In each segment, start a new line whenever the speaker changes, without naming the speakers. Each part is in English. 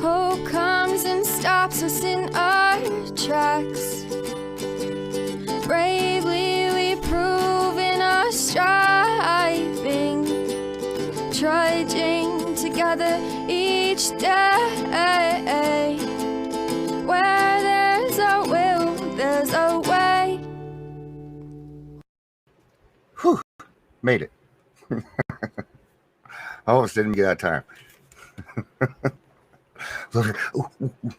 Hope comes and stops us in our tracks. Bravely we prove in our striving, trudging together each day. Where there's a will, there's a way.
Whew, made it. Almost didn't get that time.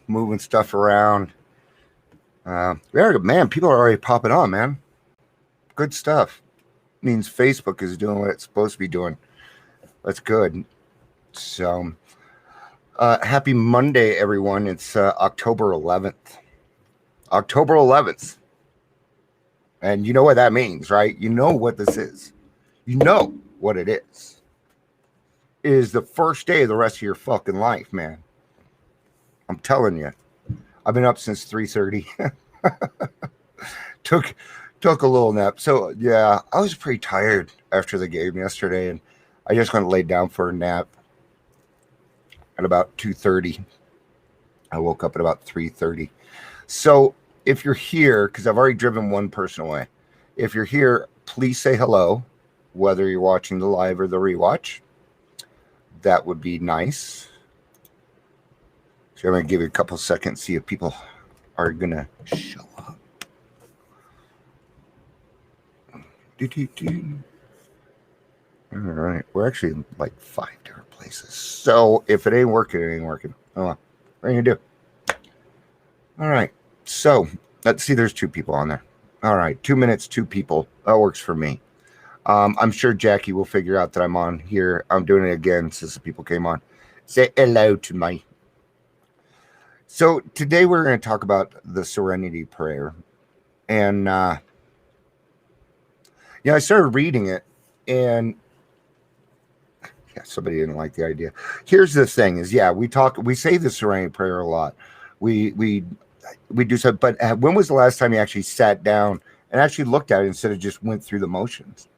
Moving stuff around. Man, people are already popping on, man. Good stuff. Means Facebook is doing what it's supposed to be doing. That's good. So, happy Monday, everyone. It's October 11th. October 11th. And you know what that means, right? You know what this is. You know what it is. It is the first day of the rest of your fucking life, man. I'm telling you. I've been up since 3:30. Took a little nap. So, yeah, I was pretty tired after the game yesterday, and I just went and laid down for a nap at about 2:30. I woke up at about 3:30. So, if you're here, because I've already driven one person away, if you're here, please say hello, whether you're watching the live or the rewatch. That would be nice. So I'm going to give you a couple seconds, see if people are going to show up. All right. We're actually in like 5 different places. So if it ain't working, it ain't working. Oh, well. What are you going to do? All right. So let's see. There's 2 people on there. All right. 2 minutes, 2 people. That works for me. I'm sure Jackie will figure out that I'm on here. I'm doing it again since the people came on. Say hello to me. So today we're going to talk about the Serenity Prayer. And, I started reading it, and somebody didn't like the idea. Here's the thing is, we say the Serenity Prayer a lot. We do so, but when was the last time you actually sat down and actually looked at it instead of just went through the motions?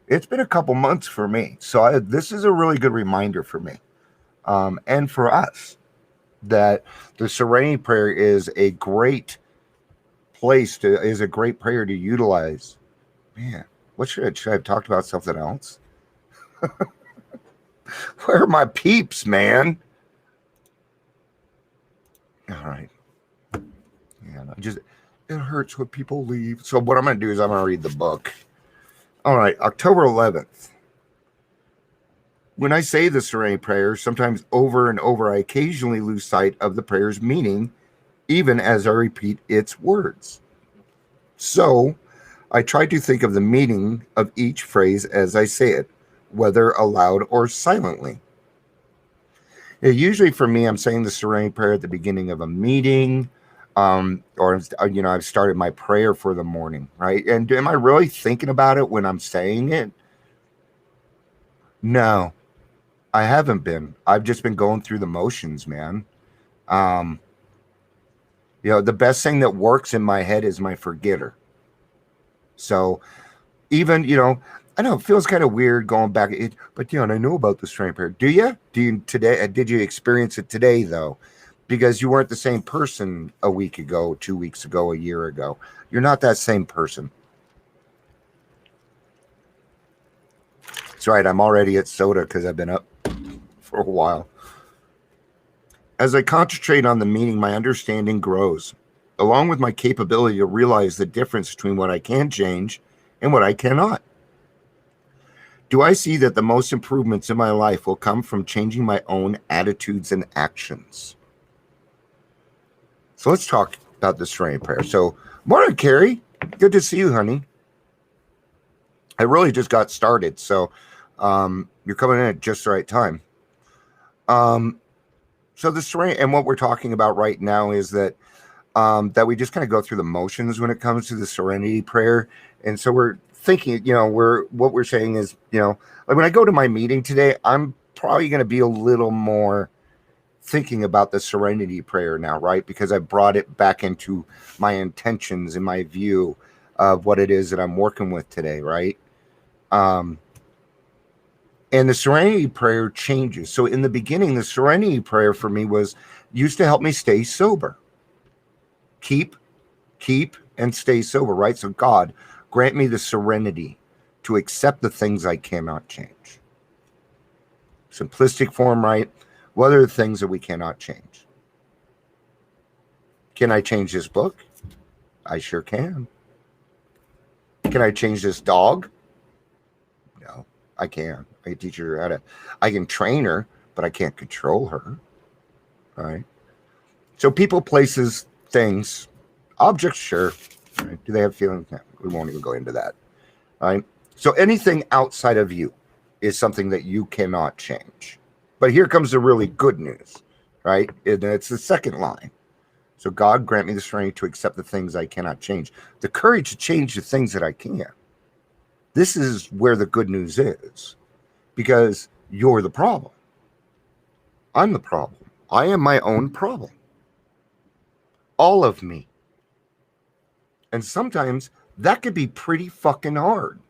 It's been a couple months for me. So this is a really good reminder for me and for us that the Serenity Prayer is a great is a great prayer to utilize. Man, should I have talked about something else? Where are my peeps, man? All right. Yeah, it hurts when people leave. So what I'm going to do is I'm going to read the book. All right, October 11th. When I say the Serenity Prayer, sometimes over and over, I occasionally lose sight of the prayer's meaning, even as I repeat its words. So, I try to think of the meaning of each phrase as I say it, whether aloud or silently. Usually for me, I'm saying the Serenity Prayer at the beginning of a meeting, or I've started my prayer for the morning, right? And am I really thinking about it when I'm saying it? No, I haven't been. I've just been going through the motions, man. The best thing that works in my head is my forgetter. So even, I know it feels kind of weird going back, but I know about the Serenity Prayer. Do you? Did you experience it today though? Because you weren't the same person a week ago, 2 weeks ago, a year ago. You're not that same person. That's right. I'm already at soda because I've been up for a while. As I concentrate on the meaning, my understanding grows, along with my capability to realize the difference between what I can change and what I cannot. Do I see that the most improvements in my life will come from changing my own attitudes and actions? So let's talk about the Serenity Prayer. So, morning, Carrie. Good to see you, honey. I really just got started, so you're coming in at just the right time. So the Serenity, and what we're talking about right now is that we just kind of go through the motions when it comes to the Serenity Prayer. And so we're thinking, what we're saying is, like when I go to my meeting today, I'm probably going to be a little more thinking about the Serenity Prayer now, right? Because I brought it back into my intentions and my view of what it is that I'm working with today, right? And And the serenity prayer changes. So in the beginning, the serenity prayer for me used to help me stay sober. Keep, and stay sober, right? So God, grant me the serenity to accept the things I cannot change. Simplistic form, right? What are the things that we cannot change? Can I change this book? I sure can. Can I change this dog? No, I can. I can teach her I can train her, but I can't control her. Right? So people, places, things, objects, sure. Right? Do they have feelings? No, we won't even go into that. Right? So anything outside of you is something that you cannot change. But here comes the really good news, right? And it's the second line. So God, grant me the strength to accept the things I cannot change, the courage to change the things that I can. This is where the good news is, because you're the problem. I'm the problem. I am my own problem. All of me. And sometimes that could be pretty fucking hard.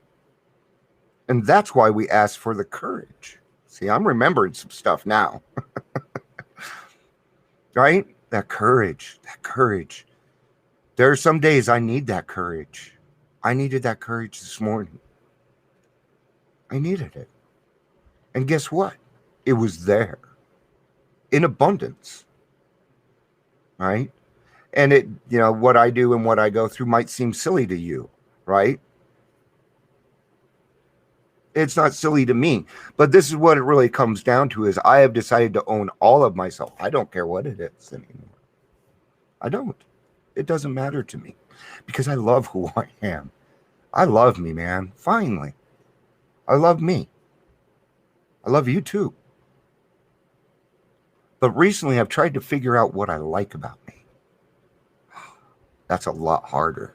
And that's why we ask for the courage. See, I'm remembering some stuff now. Right? That courage. There are some days I need that courage. I needed that courage this morning. I needed it. And guess what? It was there. In abundance. Right? And it, what I do and what I go through might seem silly to you, right? It's not silly to me, but this is what it really comes down to is I have decided to own all of myself. I don't care what it is anymore. I don't. It doesn't matter to me because I love who I am. I love me, man. Finally. I love me. I love you too. But recently I've tried to figure out what I like about me. That's a lot harder.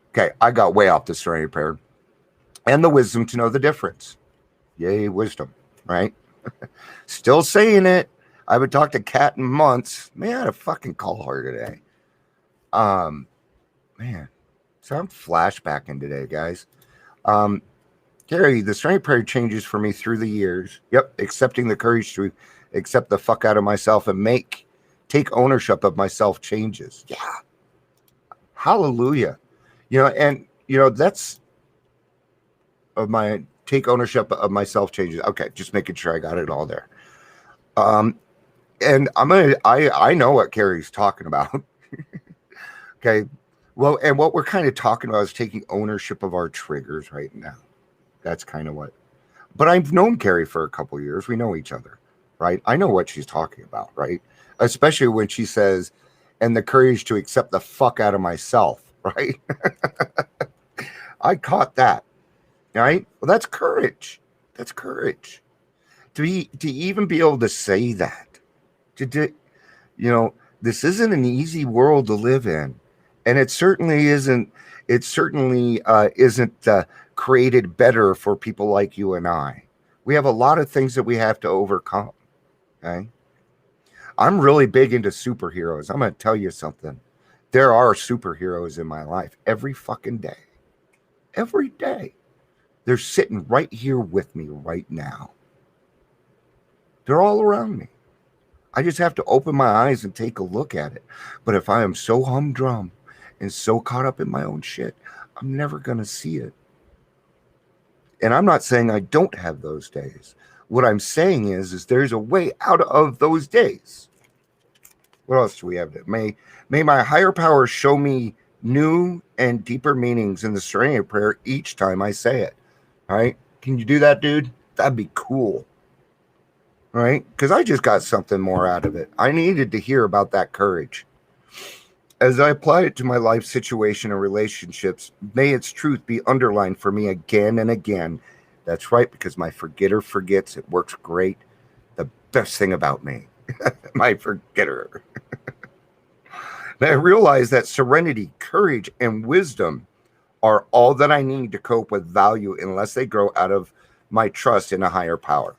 Okay, I got way off the serenity prayer. And the wisdom to know the difference. Yay, wisdom, right? Still saying it. I haven't talked to Kat in months. Man, I had to fucking call her today. Man, so I'm flashbacking today, guys. Gary, the serenity prayer changes for me through the years. Yep, accepting the courage to accept the fuck out of myself and take ownership of myself changes. Yeah. Hallelujah. That's of my take ownership of myself changes. Okay, just making sure I got it all there. And I know what Carrie's talking about. Okay. Well, and what we're kind of talking about is taking ownership of our triggers right now. That's kind of what. But I've known Carrie for a couple of years. We know each other, right? I know what she's talking about, right? Especially when she says, and the courage to accept the fuck out of myself, right? I caught that. Right? Well, that's courage. That's courage. To even be able to say that. This isn't an easy world to live in. And it certainly isn't. It certainly isn't created better for people like you and I. We have a lot of things that we have to overcome. Okay? I'm really big into superheroes. I'm going to tell you something. There are superheroes in my life every fucking day. Every day. They're sitting right here with me right now. They're all around me. I just have to open my eyes and take a look at it. But if I am so humdrum and so caught up in my own shit, I'm never going to see it. And I'm not saying I don't have those days. What I'm saying is there's a way out of those days. What else do we have? May my higher power show me new and deeper meanings in the serenity prayer each time I say it. All right. Can you do that, dude? That'd be cool. Right? Because I just got something more out of it. I needed to hear about that courage. As I apply it to my life situation and relationships, may its truth be underlined for me again and again. That's right, because my forgetter forgets. It works great. The best thing about me, my forgetter. May I realize that serenity, courage, and wisdom are all that I need to cope with value unless they grow out of my trust in a higher power.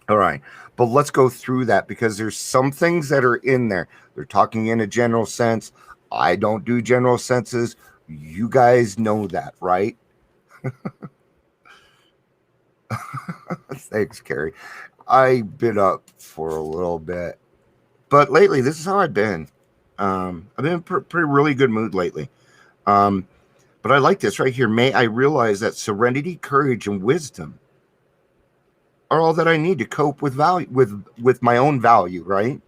All right, but let's go through that because there's some things that are in there. They're talking in a general sense. I don't do general senses. You guys know that, right? Thanks, Carrie. I've been up for a little bit, but lately, this is how I've been. I've been in pretty really good mood lately. Um, but I like this right here. May I realize that serenity, courage, and wisdom are all that I need to cope with value with my own value, right?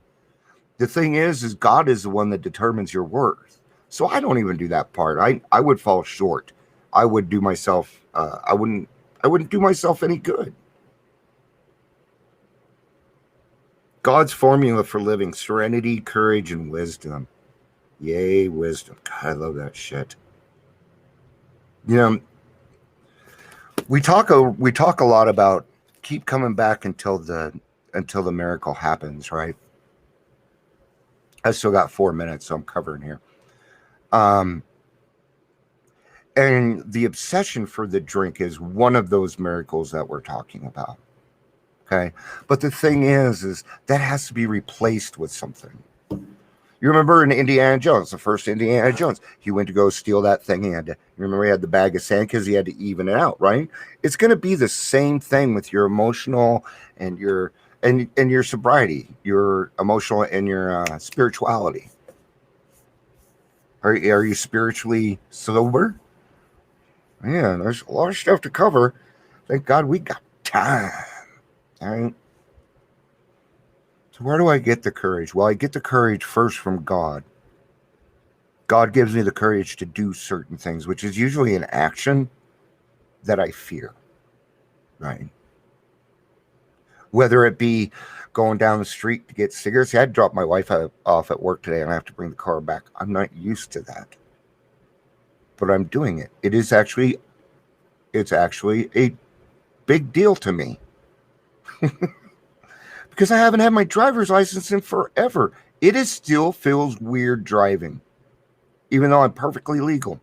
The thing is God is the one that determines your worth. So I don't even do that part. I would fall short. I would do myself. I wouldn't do myself any good. God's formula for living: serenity, courage, and wisdom. Yay, wisdom. God, I love that shit. You know, we talk a lot about keep coming back until the miracle happens, right? I still got 4 minutes, so I'm covering here. Um, and the obsession for the drink is one of those miracles that we're talking about. Okay, but the thing is that has to be replaced with something. You remember in Indiana Jones, the first Indiana Jones, he went to go steal that thing. You remember he had the bag of sand because he had to even it out, right? It's going to be the same thing with your emotional and your sobriety, your emotional and your spirituality. Are you spiritually sober? Man, there's a lot of stuff to cover. Thank God we got time. All right. So where do I get the courage? Well, I get the courage first from God. God gives me the courage to do certain things, which is usually an action that I fear, right? Whether it be going down the street to get cigarettes. I had to drop my wife off at work today and I have to bring the car back. I'm not used to that, but I'm doing it. It's actually a big deal to me. Because I haven't had my driver's license in forever. Still feels weird driving. Even though I'm perfectly legal.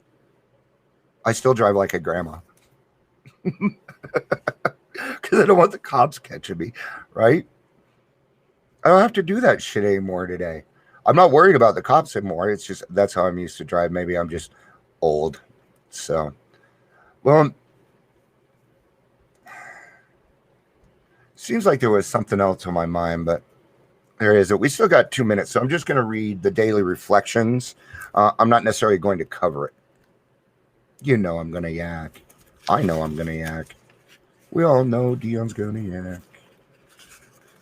I still drive like a grandma. Because I don't want the cops catching me, right? I don't have to do that shit anymore today. I'm not worried about the cops anymore. It's just, that's how I'm used to drive. Maybe I'm just old. So, well, seems like there was something else on my mind, but there is. We still got 2 minutes, so I'm just going to read the daily reflections. I'm not necessarily going to cover it. You know I'm going to yak. I know I'm going to yak. We all know Dion's going to yak.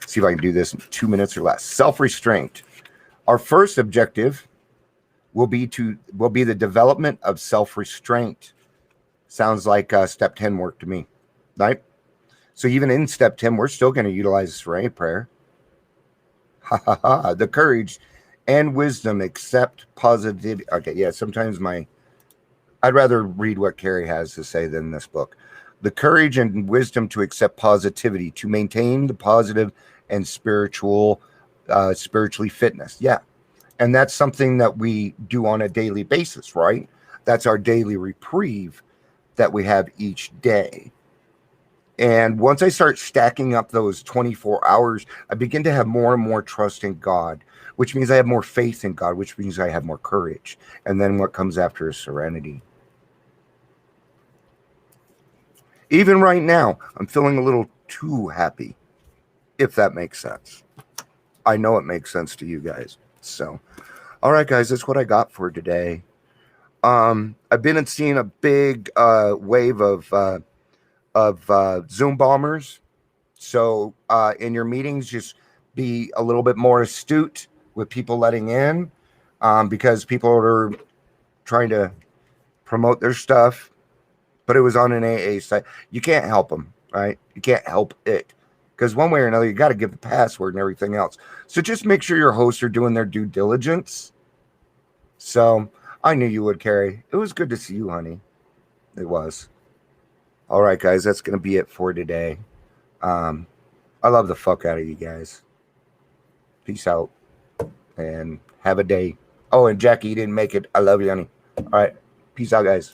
See if I can do this in 2 minutes or less. Self-restraint. Our first objective will be the development of self-restraint. Sounds like step 10 work to me, right? So even in step 10, we're still going to utilize the serenity prayer. Ha ha ha. The courage and wisdom accept positivity. Okay, yeah, sometimes I'd rather read what Carrie has to say than this book. The courage and wisdom to accept positivity, to maintain the positive and spiritually fitness. Yeah. And that's something that we do on a daily basis, right? That's our daily reprieve that we have each day. And once I start stacking up those 24 hours, I begin to have more and more trust in God, which means I have more faith in God, which means I have more courage. And then what comes after is serenity. Even right now, I'm feeling a little too happy, if that makes sense. I know it makes sense to you guys. So, all right, guys, that's what I got for today. I've been seeing a big wave of Zoom bombers. So in your meetings, just be a little bit more astute with people letting in, because people are trying to promote their stuff, but it was on an AA site. You can't help them, right? You can't help it, because one way or another, you got to give the password and everything else. So just make sure your hosts are doing their due diligence. So I knew you would, Carrie. It was good to see you, honey. It was. All right, guys, that's going to be it for today. I love the fuck out of you guys. Peace out and have a day. Oh, and Jackie, you didn't make it. I love you, honey. All right. Peace out, guys.